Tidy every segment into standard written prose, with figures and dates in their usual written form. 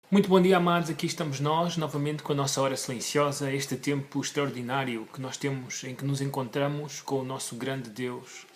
Muito bom dia, amados. Aqui estamos nós, novamente com a nossa hora silenciosa, este tempo extraordinário que nós temos, em que nos encontramos com o nosso grande Deus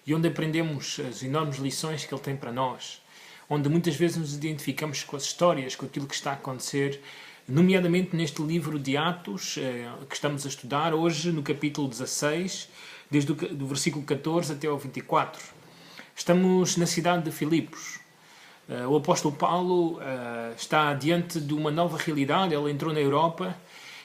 e onde aprendemos as enormes lições que Ele tem para nós, onde muitas vezes nos identificamos com as histórias, com aquilo que está a acontecer, nomeadamente neste livro de Atos, que estamos a estudar hoje, no capítulo 16, desde o versículo 14 até ao 24. Estamos na cidade de Filipos. O apóstolo Paulo está diante de uma nova realidade. Ele entrou na Europa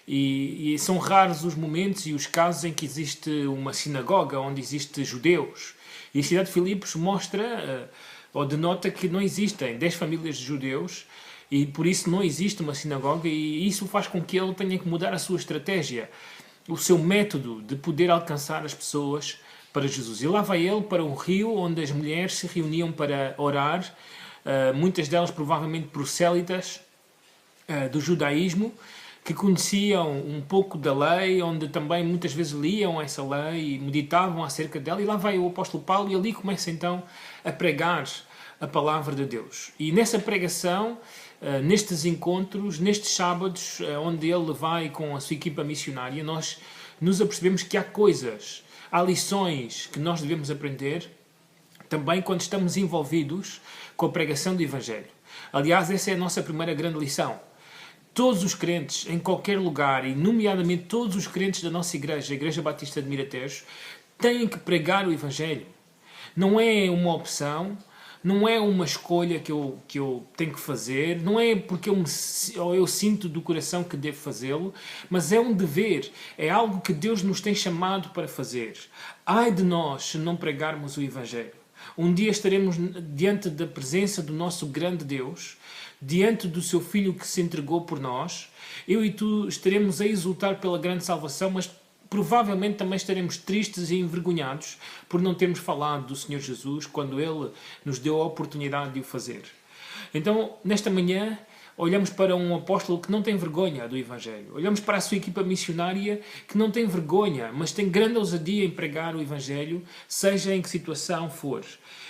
e são raros os momentos e os casos em que existe uma sinagoga onde existem judeus. E a cidade de Filipos mostra ou denota que não existem 10 famílias de judeus e por isso não existe uma sinagoga, e isso faz com que ele tenha que mudar a sua estratégia, o seu método de poder alcançar as pessoas para Jesus. E lá vai ele para um rio onde as mulheres se reuniam para orar, muitas delas provavelmente prosélitas do judaísmo, que conheciam um pouco da lei, onde também muitas vezes liam essa lei e meditavam acerca dela. E lá vai o apóstolo Paulo e ali começa então a pregar a palavra de Deus. E nessa pregação, nestes encontros, nestes sábados, onde ele vai com a sua equipa missionária, nós nos apercebemos que há coisas, há lições que nós devemos aprender também quando estamos envolvidos com a pregação do Evangelho. Aliás, essa é a nossa primeira grande lição. Todos os crentes, em qualquer lugar, e nomeadamente todos os crentes da nossa igreja, a Igreja Batista de Miratejo, têm que pregar o Evangelho. Não é uma opção, não é uma escolha que eu tenho que fazer, não é porque eu sinto do coração que devo fazê-lo, mas é um dever, é algo que Deus nos tem chamado para fazer. Ai de nós se não pregarmos o Evangelho. Um dia estaremos diante da presença do nosso grande Deus, diante do seu Filho que se entregou por nós. Eu e tu estaremos a exultar pela grande salvação, mas provavelmente também estaremos tristes e envergonhados por não termos falado do Senhor Jesus quando Ele nos deu a oportunidade de o fazer. Então, nesta manhã, olhamos para um apóstolo que não tem vergonha do Evangelho. Olhamos para a sua equipa missionária que não tem vergonha, mas tem grande ousadia em pregar o Evangelho, seja em que situação for.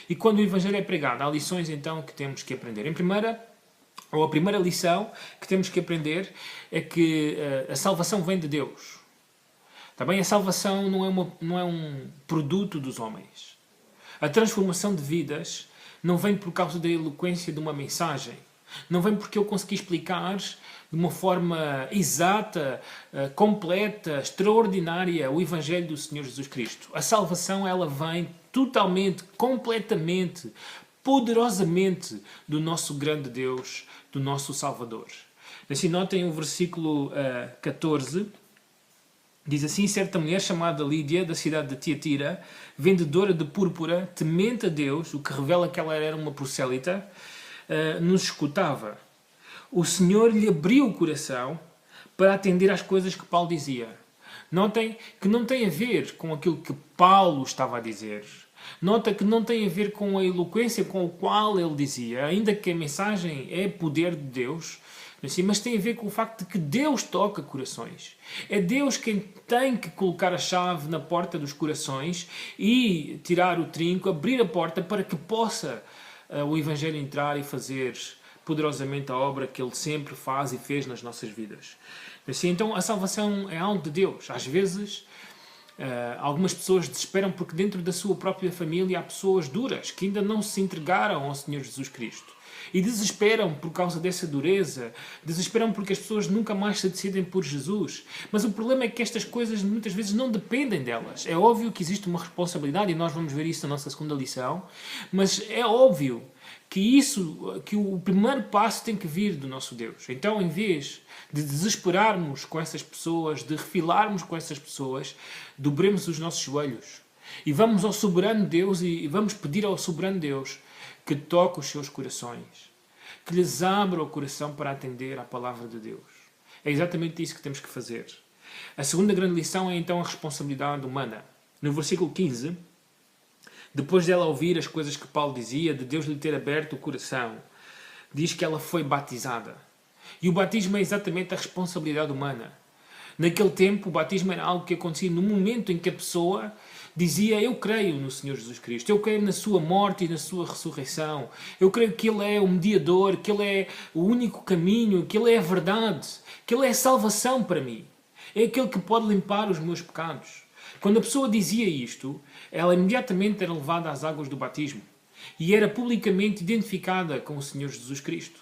E quando o Evangelho é pregado, há lições então que temos que aprender. A primeira lição que temos que aprender é que a salvação vem de Deus. Também a salvação não é um produto dos homens. A transformação de vidas não vem por causa da eloquência de uma mensagem. Não vem porque eu consegui explicar de uma forma exata, completa, extraordinária o Evangelho do Senhor Jesus Cristo. A salvação, ela vem totalmente, completamente, poderosamente do nosso grande Deus, do nosso Salvador. Assim, notem o versículo 14. Diz assim: certa mulher chamada Lídia, da cidade de Tiatira, vendedora de púrpura, temente a Deus, o que revela que ela era uma prosélita, nos escutava. O Senhor lhe abriu o coração para atender às coisas que Paulo dizia. Notem que não tem a ver com aquilo que Paulo estava a dizer. Nota que não tem a ver com a eloquência com a qual ele dizia, ainda que a mensagem é poder de Deus, assim, mas tem a ver com o facto de que Deus toca corações. É Deus quem tem que colocar a chave na porta dos corações e tirar o trinco, abrir a porta para que possa o Evangelho entrar e fazer poderosamente a obra que Ele sempre faz e fez nas nossas vidas. Assim, então a salvação é algo de Deus. Às vezes algumas pessoas desesperam porque dentro da sua própria família há pessoas duras que ainda não se entregaram ao Senhor Jesus Cristo. E desesperam por causa dessa dureza, desesperam porque as pessoas nunca mais se decidem por Jesus. Mas o problema é que estas coisas muitas vezes não dependem delas. É óbvio que existe uma responsabilidade, e nós vamos ver isso na nossa segunda lição, mas é óbvio que o primeiro passo tem que vir do nosso Deus. Então, em vez de desesperarmos com essas pessoas, de refilarmos com essas pessoas, dobremos os nossos joelhos e vamos ao soberano Deus e vamos pedir ao soberano Deus que toque os seus corações, que lhes abra o coração para atender à palavra de Deus. É exatamente isso que temos que fazer. A segunda grande lição é então a responsabilidade humana. No versículo 15, depois dela ouvir as coisas que Paulo dizia, de Deus lhe ter aberto o coração, diz que ela foi batizada. E o batismo é exatamente a responsabilidade humana. Naquele tempo, o batismo era algo que acontecia no momento em que a pessoa dizia: eu creio no Senhor Jesus Cristo, eu creio na sua morte e na sua ressurreição, eu creio que Ele é o mediador, que Ele é o único caminho, que Ele é a verdade, que Ele é a salvação para mim, é aquele que pode limpar os meus pecados. Quando a pessoa dizia isto, ela imediatamente era levada às águas do batismo e era publicamente identificada com o Senhor Jesus Cristo.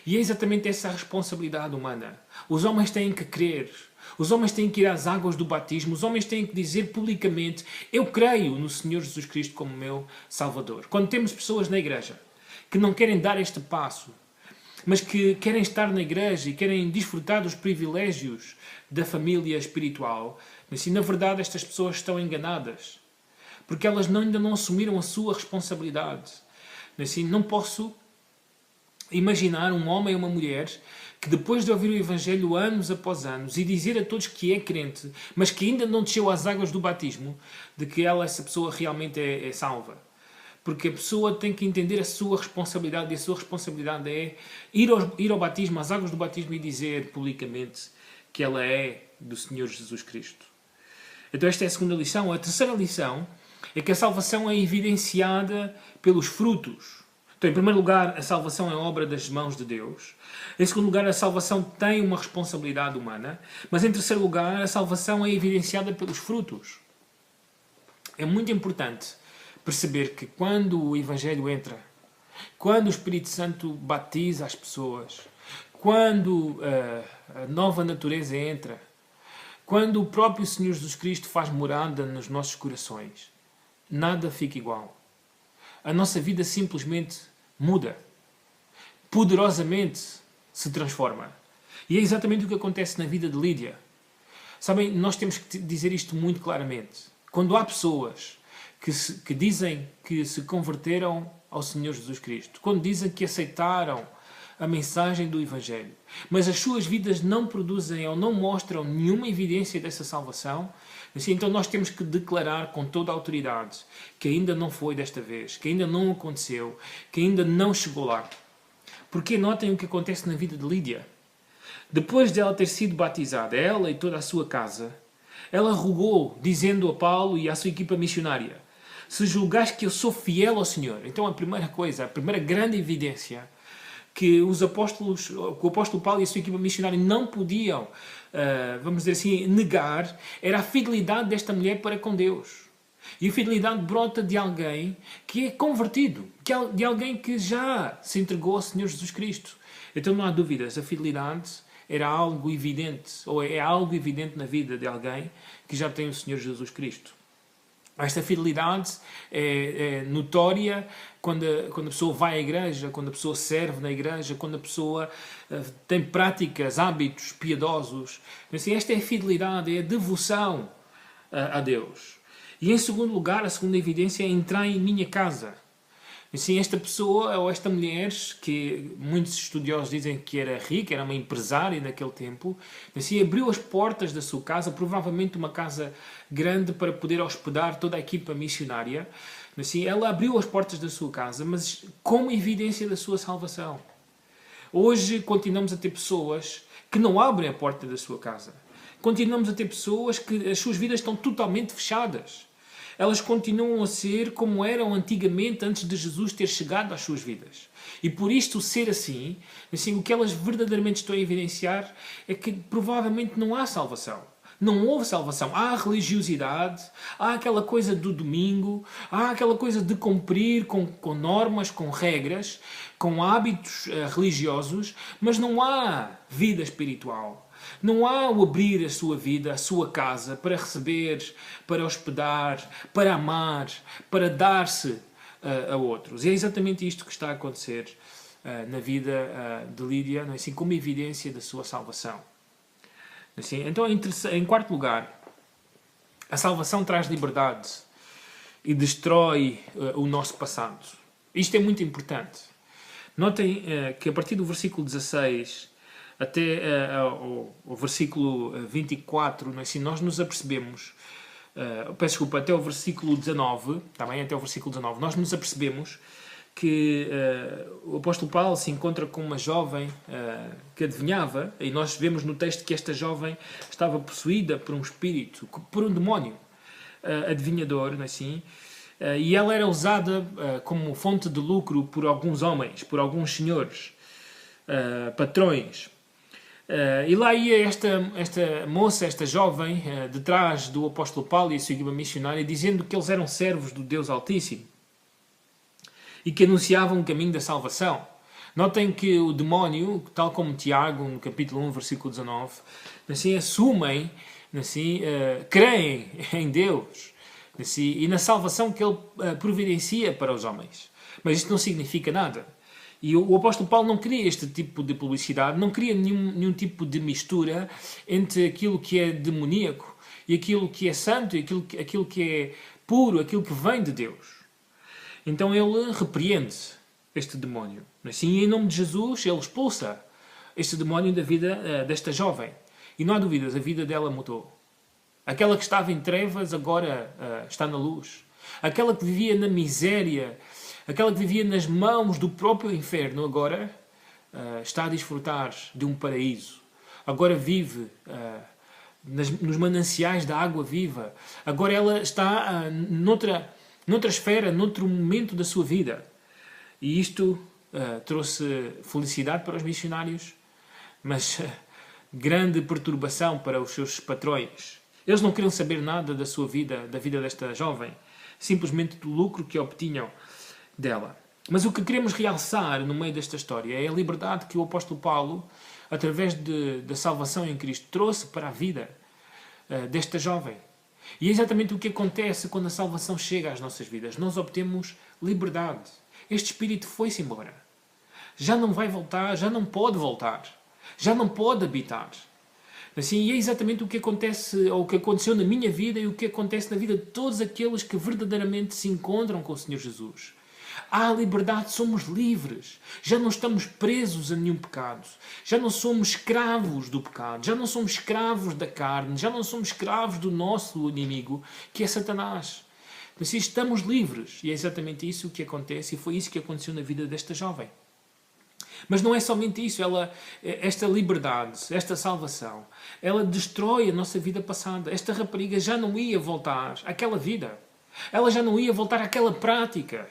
E é exatamente essa a responsabilidade humana. Os homens têm que crer. Os homens têm que ir às águas do batismo. Os homens têm que dizer publicamente: eu creio no Senhor Jesus Cristo como meu Salvador. Quando temos pessoas na igreja que não querem dar este passo, mas que querem estar na igreja e querem desfrutar dos privilégios da família espiritual, assim, na verdade estas pessoas estão enganadas, porque elas ainda não assumiram a sua responsabilidade. Assim, não posso imaginar um homem ou uma mulher que depois de ouvir o Evangelho anos após anos e dizer a todos que é crente, mas que ainda não desceu às águas do batismo, de que essa pessoa realmente é salva. Porque a pessoa tem que entender a sua responsabilidade, e a sua responsabilidade é ir ao batismo, às águas do batismo, e dizer publicamente que ela é do Senhor Jesus Cristo. Então esta é a segunda lição. A terceira lição é que a salvação é evidenciada pelos frutos. Então, em primeiro lugar, a salvação é obra das mãos de Deus. Em segundo lugar, a salvação tem uma responsabilidade humana. Mas em terceiro lugar, a salvação é evidenciada pelos frutos. É muito importante perceber que quando o Evangelho entra, quando o Espírito Santo batiza as pessoas, quando a nova natureza entra, quando o próprio Senhor Jesus Cristo faz morada nos nossos corações, nada fica igual. A nossa vida simplesmente muda. Poderosamente se transforma. E é exatamente o que acontece na vida de Lídia. Sabem, nós temos que dizer isto muito claramente. Quando há pessoas que dizem que se converteram ao Senhor Jesus Cristo, quando dizem que aceitaram a mensagem do Evangelho, mas as suas vidas não produzem ou não mostram nenhuma evidência dessa salvação, assim, então nós temos que declarar com toda a autoridade que ainda não foi desta vez, que ainda não aconteceu, que ainda não chegou lá. Porque notem o que acontece na vida de Lídia. Depois de ela ter sido batizada, ela e toda a sua casa, ela rogou, dizendo a Paulo e à sua equipa missionária: se julgares que eu sou fiel ao Senhor. Então a primeira coisa, a primeira grande evidência que o apóstolo Paulo e a sua equipa missionária não podiam, vamos dizer assim, negar, era a fidelidade desta mulher para com Deus. E a fidelidade brota de alguém que é convertido, de alguém que já se entregou ao Senhor Jesus Cristo. Então não há dúvidas, a fidelidade era algo evidente, ou é algo evidente na vida de alguém que já tem o Senhor Jesus Cristo. Esta fidelidade é notória quando a pessoa vai à igreja, quando a pessoa serve na igreja, quando a pessoa tem práticas, hábitos piedosos. Assim, esta é a fidelidade, é a devoção a Deus. E em segundo lugar, a segunda evidência é entrar em minha casa. Assim, esta pessoa ou esta mulher, que muitos estudiosos dizem que era rica, era uma empresária naquele tempo, assim, abriu as portas da sua casa, provavelmente uma casa grande para poder hospedar toda a equipa missionária. Assim, ela abriu as portas da sua casa, mas como evidência da sua salvação. Hoje continuamos a ter pessoas que não abrem a porta da sua casa. Continuamos a ter pessoas que as suas vidas estão totalmente fechadas. Elas continuam a ser como eram antigamente, antes de Jesus ter chegado às suas vidas. E por isto ser assim, o que elas verdadeiramente estão a evidenciar é que provavelmente não há salvação. Não houve salvação. Há religiosidade, há aquela coisa do domingo, há aquela coisa de cumprir com normas, com regras, com hábitos religiosos, mas não há vida espiritual. Não há o abrir a sua vida, a sua casa, para receber, para hospedar, para amar, para dar-se a outros. E é exatamente isto que está a acontecer na vida de Lídia, não é? Assim, como evidência da sua salvação. Assim, então, em quarto lugar, a salvação traz liberdade e destrói o nosso passado. Isto é muito importante. Notem que a partir do versículo 16 até ao versículo 24, assim, nós nos apercebemos, peço desculpa, até o versículo 19, também até o versículo 19, nós nos apercebemos que o apóstolo Paulo se encontra com uma jovem que adivinhava, e nós vemos no texto que esta jovem estava possuída por um espírito, por um demónio. adivinhador, assim, e ela era usada como fonte de lucro por alguns homens, por alguns senhores, patrões. E lá ia esta moça, esta jovem, detrás do apóstolo Paulo e a sua equipa missionária, dizendo que eles eram servos do Deus Altíssimo e que anunciavam o caminho da salvação. Notem que o demónio, tal como Tiago, no capítulo 1, versículo 19, assim, assumem, assim, creem em Deus, assim, e na salvação que Ele providencia para os homens. Mas isto não significa nada. E o apóstolo Paulo não queria este tipo de publicidade, não queria nenhum tipo de mistura entre aquilo que é demoníaco e aquilo que é santo, e aquilo que é puro, aquilo que vem de Deus. Então ele repreende este demónio. Assim, em nome de Jesus, ele expulsa este demónio da vida desta jovem. E não há dúvidas, a vida dela mudou. Aquela que estava em trevas agora está na luz. Aquela que vivia na miséria, aquela que vivia nas mãos do próprio inferno, agora está a desfrutar de um paraíso. Agora vive nos mananciais da água viva. Agora ela está noutra esfera, noutro momento da sua vida. E isto trouxe felicidade para os missionários, mas grande perturbação para os seus patrões. Eles não queriam saber nada da sua vida, da vida desta jovem, simplesmente do lucro que obtinham dela. Mas o que queremos realçar no meio desta história é a liberdade que o apóstolo Paulo, através da salvação em Cristo, trouxe para a vida desta jovem. E é exatamente o que acontece quando a salvação chega às nossas vidas. Nós obtemos liberdade. Este espírito foi-se embora. Já não vai voltar, já não pode voltar. Já não pode habitar. Assim, e é exatamente o que acontece, ou o que aconteceu na minha vida e o que acontece na vida de todos aqueles que verdadeiramente se encontram com o Senhor Jesus. Há liberdade, somos livres. Já não estamos presos a nenhum pecado. Já não somos escravos do pecado. Já não somos escravos da carne. Já não somos escravos do nosso inimigo, que é Satanás. Assim, estamos livres. E é exatamente isso que acontece, e foi isso que aconteceu na vida desta jovem. Mas não é somente isso. Esta liberdade, esta salvação, ela destrói a nossa vida passada. Esta rapariga já não ia voltar àquela vida. Ela já não ia voltar àquela prática.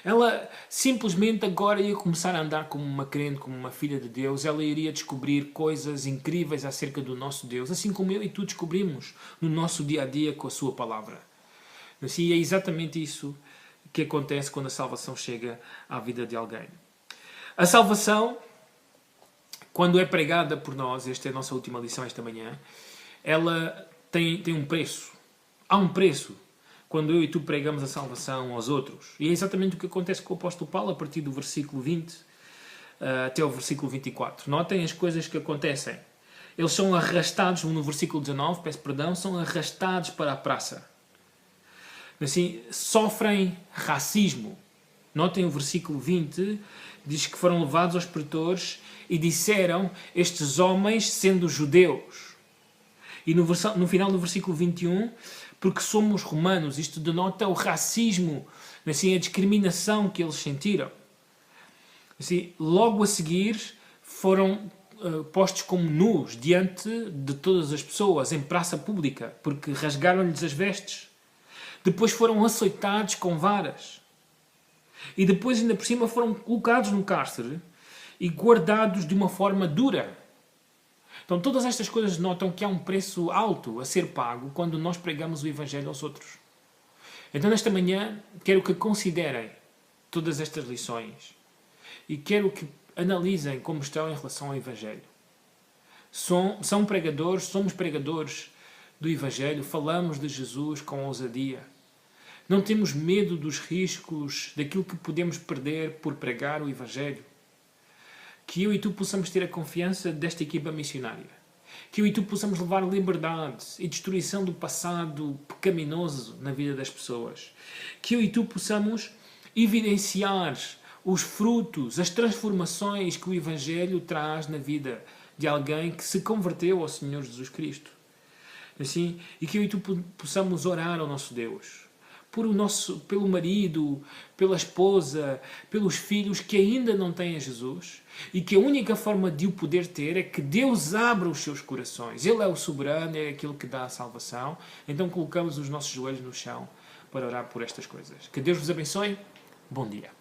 Ela simplesmente agora ia começar a andar como uma crente, como uma filha de Deus. Ela iria descobrir coisas incríveis acerca do nosso Deus, assim como eu e tu descobrimos no nosso dia-a-dia com a sua palavra. Assim, é exatamente isso que acontece quando a salvação chega à vida de alguém. A salvação, quando é pregada por nós, esta é a nossa última lição esta manhã, ela tem um preço. Há um preço quando eu e tu pregamos a salvação aos outros. E é exatamente o que acontece com o apóstolo Paulo a partir do versículo 20 até o versículo 24. Notem as coisas que acontecem. Eles são arrastados, no versículo 19, peço perdão, são arrastados para a praça. Assim, sofrem racismo. Notem o versículo 20, diz que foram levados aos pretores e disseram, estes homens sendo judeus. E no final do versículo 21, porque somos romanos, isto denota o racismo, assim, a discriminação que eles sentiram. Assim, logo a seguir foram postos como nus diante de todas as pessoas, em praça pública, porque rasgaram-lhes as vestes. Depois foram açoitados com varas. E depois, ainda por cima, foram colocados no cárcere e guardados de uma forma dura. Então, todas estas coisas notam que há um preço alto a ser pago quando nós pregamos o Evangelho aos outros. Então, nesta manhã, quero que considerem todas estas lições e quero que analisem como estão em relação ao Evangelho. Somos pregadores do Evangelho, falamos de Jesus com ousadia. Não temos medo dos riscos, daquilo que podemos perder por pregar o Evangelho. Que eu e tu possamos ter a confiança desta equipa missionária. Que eu e tu possamos levar liberdade e destruição do passado pecaminoso na vida das pessoas. Que eu e tu possamos evidenciar os frutos, as transformações que o Evangelho traz na vida de alguém que se converteu ao Senhor Jesus Cristo. Assim, e que eu e tu possamos orar ao nosso Deus pelo marido, pela esposa, pelos filhos que ainda não têm a Jesus e que a única forma de o poder ter é que Deus abra os seus corações. Ele é o soberano, é aquele que dá a salvação. Então colocamos os nossos joelhos no chão para orar por estas coisas. Que Deus vos abençoe. Bom dia.